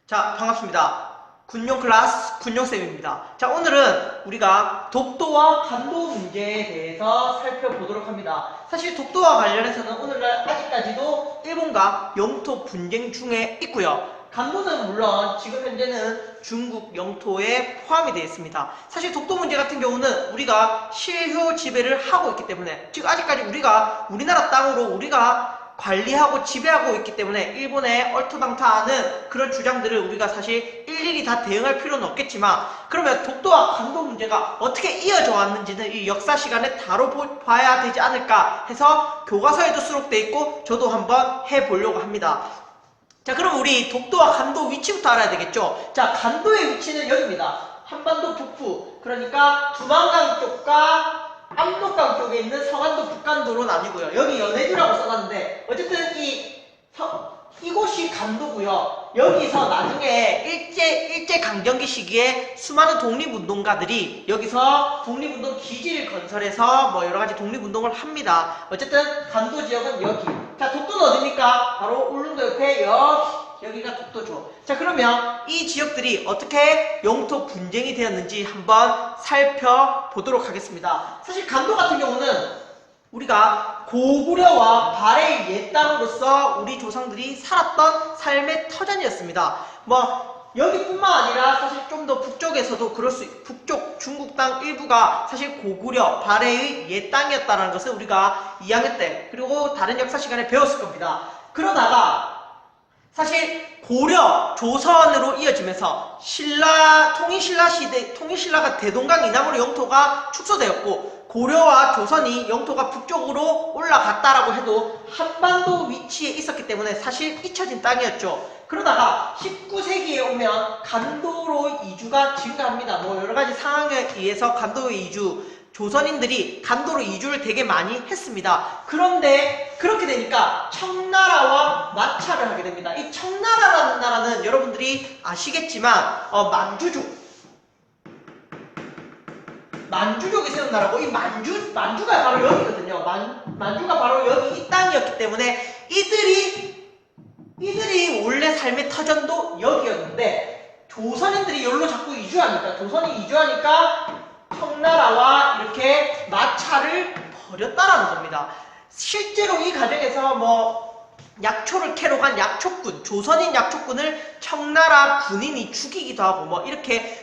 자, 반갑습니다. 군용 클래스 군용쌤입니다. 자, 오늘은 우리가 독도와 간도 문제에 대해서 살펴보도록 합니다. 사실 독도와 관련해서는 오늘날 아직까지도 일본과 영토 분쟁 중에 있고요. 간도는 물론 지금 현재는 중국 영토에 포함이 되어 있습니다. 사실 독도 문제 같은 경우는 우리가 실효 지배를 하고 있기 때문에, 즉 아직까지 우리나라 땅으로 우리가 관리하고 지배하고 있기 때문에 일본에 얼토당토하는 그런 주장들을 우리가 사실 일일이 다 대응할 필요는 없겠지만, 그러면 독도와 간도 문제가 어떻게 이어져 왔는지는 이 역사 시간에 다뤄봐야 되지 않을까 해서 교과서에도 수록되어 있고 저도 한번 해보려고 합니다. 자, 그럼 우리 독도와 간도 위치부터 알아야 되겠죠. 자, 간도의 위치는 여기입니다. 한반도 북부, 그러니까 두만강 쪽과 압록강 쪽에 있는 서간도, 북간도로 나뉘고요. 여기 연해주라고 써놨는데 어쨌든 이곳이 간도고요. 여기서 나중에 일제강점기 시기에 수많은 독립운동가들이 여기서 독립운동 기지를 건설해서 뭐 여러가지 독립운동을 합니다. 어쨌든 간도 지역은 여기. 자, 독도는 어디입니까? 바로 울릉도 옆에 여기가 독도죠. 자, 그러면 이 지역들이 어떻게 영토 분쟁이 되었는지 한번 살펴보도록 하겠습니다. 사실 간도 같은 경우는 우리가 고구려와 발해의 옛 땅으로서 우리 조상들이 살았던 삶의 터전이었습니다. 뭐 여기뿐만 아니라 사실 좀 더 북쪽에서도 북쪽 중국 땅 일부가 사실 고구려, 발해의 옛 땅이었다는 것을 우리가 2학년 때 그리고 다른 역사 시간에 배웠을 겁니다. 그러다가 사실 고려, 조선으로 이어지면서 통일신라가 대동강 이남으로 영토가 축소되었고, 고려와 조선이 영토가 북쪽으로 올라갔다라고 해도 한반도 위치에 있었기 때문에 사실 잊혀진 땅이었죠. 그러다가 19세기에 오면 간도로 이주가 증가합니다. 뭐 여러가지 상황에 의해서 간도로 이주, 조선인들이 간도로 이주를 되게 많이 했습니다. 그런데 그렇게 되니까 청나라와 마찰을 하게 됩니다. 이 청나라라는 나라는 여러분들이 아시겠지만 만주족이 세운 나라고, 이 만주가 바로 여기거든요. 만주가 바로 여기 이 땅이었기 때문에 이들이 원래 삶의 터전도 여기였는데, 조선인들이 여기로 자꾸 조선이 이주하니까 청나라와 이렇게 마찰을 벌였다라는 겁니다. 실제로 이 과정에서 뭐 약초를 캐러 간 약초꾼, 조선인 약초꾼을 청나라 군인이 죽이기도 하고 뭐 이렇게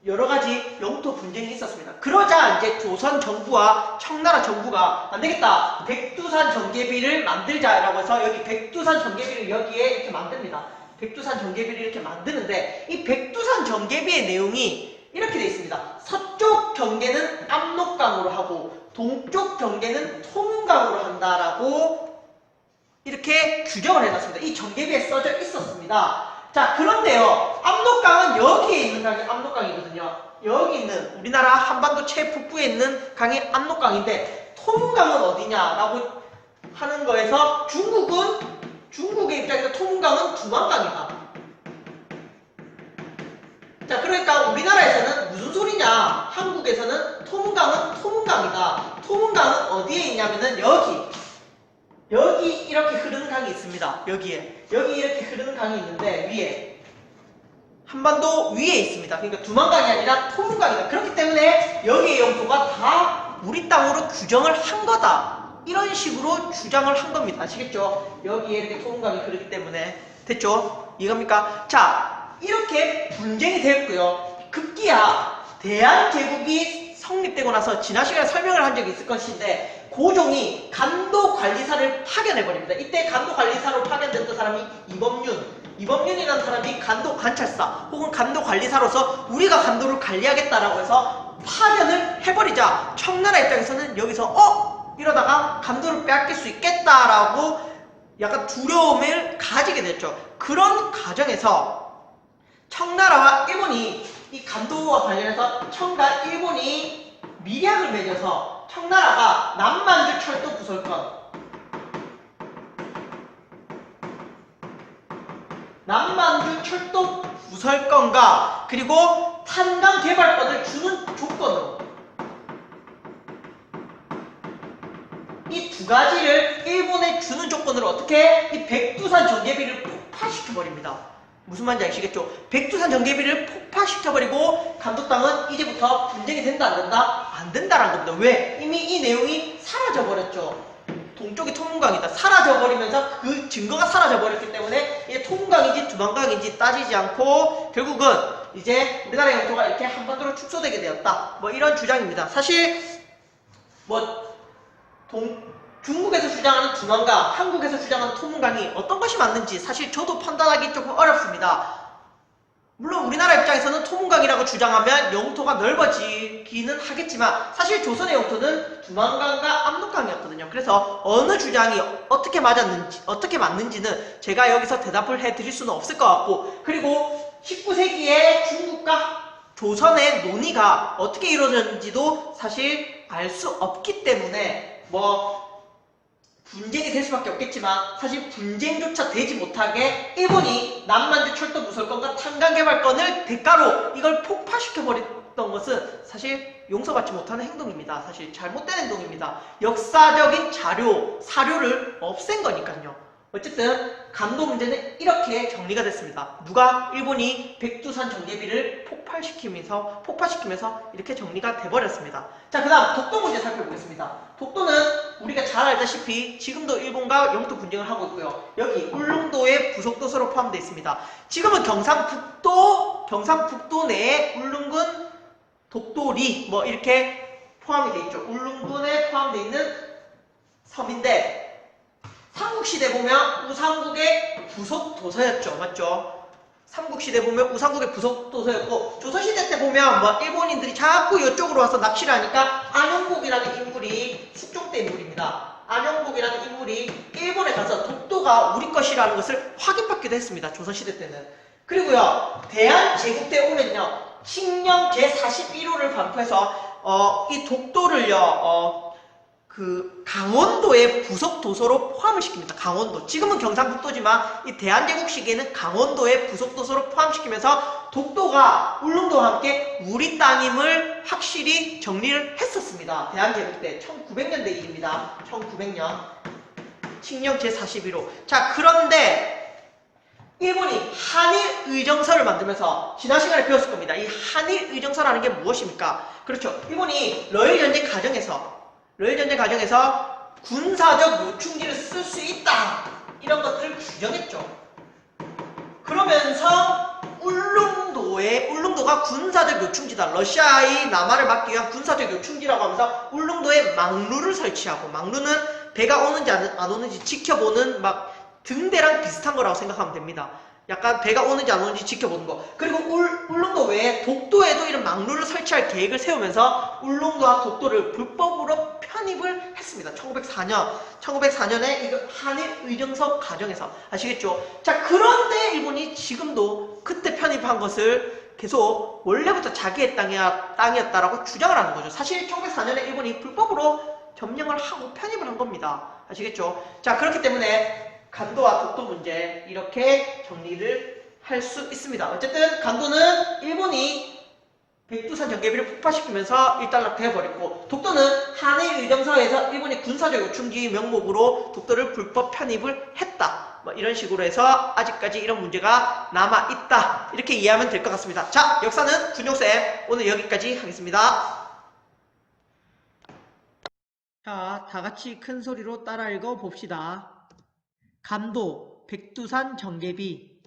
여러가지 영토 분쟁이 있었습니다. 그러자 이제 조선 정부와 청나라 정부가 안되겠다, 백두산 정계비를 만들자라고 해서 여기 백두산 정계비를 여기에 이렇게 만듭니다. 백두산 정계비를 이렇게 만드는데, 이 백두산 정계비의 내용이 이렇게 되어 있습니다. 서쪽 경계는 압록강으로 하고 동쪽 경계는 통은강으로 한다라고 이렇게 규정을 해놨습니다. 이 정계비에 써져 있었습니다. 자, 그런데요, 압록강은 여기에 있는 강이 압록강이거든요. 여기 있는 우리나라 한반도 최북부에 있는 강이 압록강인데, 통은강은 어디냐라고 하는 거에서 중국의 입장에서 통은강은 두만강이다. 자, 그러니까 우리나라에서는 무슨 소리냐, 한국에서는 통은강은 통은강이다. 통은강은 어디에 있냐면은 여기 이렇게 흐르는 강이 있습니다. 여기 이렇게 흐르는 강이 있는데 위에 한반도 위에 있습니다. 그러니까 두만강이 아니라 통은강이다. 그렇기 때문에 여기의 영토가 다 우리 땅으로 규정을 한 거다, 이런 식으로 주장을 한 겁니다. 아시겠죠? 여기에 이렇게 통은강이 흐르기 때문에. 됐죠? 이해갑니까? 자, 이렇게 분쟁이 되었고요. 급기야 대한제국이 성립되고 나서 지난 시간에 설명을 한 적이 있을 것인데, 고종이 간도관리사를 파견해버립니다. 이때 간도관리사로 파견됐던 사람이 이범윤이라는 사람이 간도관찰사 혹은 간도관리사로서 우리가 간도를 관리하겠다라고 해서 파견을 해버리자 청나라 입장에서는 여기서 이러다가 간도를 빼앗길 수 있겠다라고 약간 두려움을 가지게 됐죠. 그런 과정에서 청나라와 일본이 이 간도와 관련해서 청과 일본이 밀약을 맺어서 청나라가 남만주 철도 부설권과 그리고 탄강 개발권을 주는 조건으로 이 두 가지를 일본에 주는 조건으로 어떻게 이 백두산 전개비를 폭파시켜버립니다. 무슨 말인지 아시겠죠? 백두산 전개비를 폭파시켜버리고 간도 땅은 이제부터 분쟁이 된다 안 된다? 안 된다라는 겁니다. 왜? 이미 이 내용이 사라져버렸죠. 동쪽이 토문강이다. 사라져버리면서 그 증거가 사라져버렸기 때문에 이제 토문강인지 두만강인지 따지지 않고 결국은 이제 우리나라 영토가 이렇게 한반도로 축소되게 되었다. 뭐 이런 주장입니다. 사실 뭐 중국에서 주장하는 두만강, 한국에서 주장하는 토문강이 어떤 것이 맞는지 사실 저도 판단하기 조금 어렵습니다. 물론 우리나라 입장에서는 토문강이라고 주장하면 영토가 넓어지기는 하겠지만 사실 조선의 영토는 두만강과 압록강이었거든요. 그래서 어느 주장이 어떻게 맞는지는 제가 여기서 대답을 해드릴 수는 없을 것 같고, 그리고 19세기에 중국과 조선의 논의가 어떻게 이루어졌는지도 사실 알 수 없기 때문에 분쟁이 될 수밖에 없겠지만 사실 분쟁조차 되지 못하게 일본이 남만주 철도 부설권과 탄강 개발권을 대가로 이걸 폭파시켜버렸던 것은 사실 용서받지 못하는 행동입니다. 사실 잘못된 행동입니다. 역사적인 사료를 없앤 거니까요. 어쨌든 간도 문제는 이렇게 정리가 됐습니다. 일본이 백두산 전개비를 폭파시키면서 이렇게 정리가 돼버렸습니다. 자, 그 다음 독도 문제 살펴보겠습니다. 독도는 우리가 잘 알다시피 지금도 일본과 영토 분쟁을 하고 있고요. 여기 울릉도의 부속도서로 포함되어 있습니다. 지금은 경상북도 내에 울릉군, 독도리 이렇게 포함이 되어 있죠. 울릉군에 포함되어 있는 섬인데 삼국시대 보면 우상국의 부속도서였죠. 맞죠? 삼국시대 보면 우상국의 부속도서였고, 조선시대 때 보면 일본인들이 자꾸 이쪽으로 와서 납치를 하니까 안영복이라는 인물이 숙종대 인물입니다. 안영복이라는 인물이 일본에 가서 독도가 우리 것이라는 것을 확인받기도 했습니다. 조선시대 때는. 그리고요, 대한제국 때 오면요, 칙령 제41호를 발표해서 이 독도를요 강원도의 부속도서로 포함을 시킵니다. 강원도. 지금은 경상북도지만 이 대한제국 시기에는 강원도의 부속도서로 포함시키면서 독도가 울릉도와 함께 우리 땅임을 확실히 정리를 했었습니다. 대한제국 때 1900년대 일입니다. 1900년 칙령 제41호. 자, 그런데 일본이 한일의정서를 만들면서 지난 시간에 배웠을 겁니다. 이 한일의정서라는 게 무엇입니까? 그렇죠. 일본이 러일전쟁 과정에서 군사적 요충지를 쓸 수 있다, 이런 것들을 규정했죠. 그러면서 울릉도가 군사적 요충지다, 러시아의 남하를 막기 위한 군사적 요충지라고 하면서 울릉도에 망루를 설치하고, 망루는 배가 오는지 안 오는지 지켜보는 등대랑 비슷한 거라고 생각하면 됩니다. 약간 배가 오는지 안 오는지 지켜보는 거. 그리고 울릉도 외에 독도에도 이런 망루를 설치할 계획을 세우면서 울릉도와 독도를 불법으로 편입을 했습니다. 1904년에 이거 한일의정서 과정에서. 아시겠죠? 자, 그런데 일본이 지금도 그때 편입한 것을 계속 원래부터 자기의 땅이었다라고 주장을 하는 거죠. 사실 1904년에 일본이 불법으로 점령을 하고 편입을 한 겁니다. 아시겠죠? 자, 그렇기 때문에 간도와 독도 문제 이렇게 정리를 할 수 있습니다. 어쨌든 간도는 일본이 백두산 전개비를 폭파시키면서 일단락 되어버렸고, 독도는 한일의정서에서 일본이 군사적 요충지 명목으로 독도를 불법 편입을 했다, 이런 식으로 해서 아직까지 이런 문제가 남아있다, 이렇게 이해하면 될 것 같습니다. 자, 역사는 준용쌤 오늘 여기까지 하겠습니다. 자, 다같이 큰 소리로 따라 읽어 봅시다. 간도, 백두산 전개비,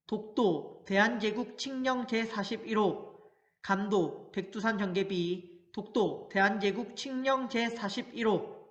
독도, 대한제국 칙령 제41호, 간도, 백두산 전개비, 독도, 대한제국 칙령 제41호,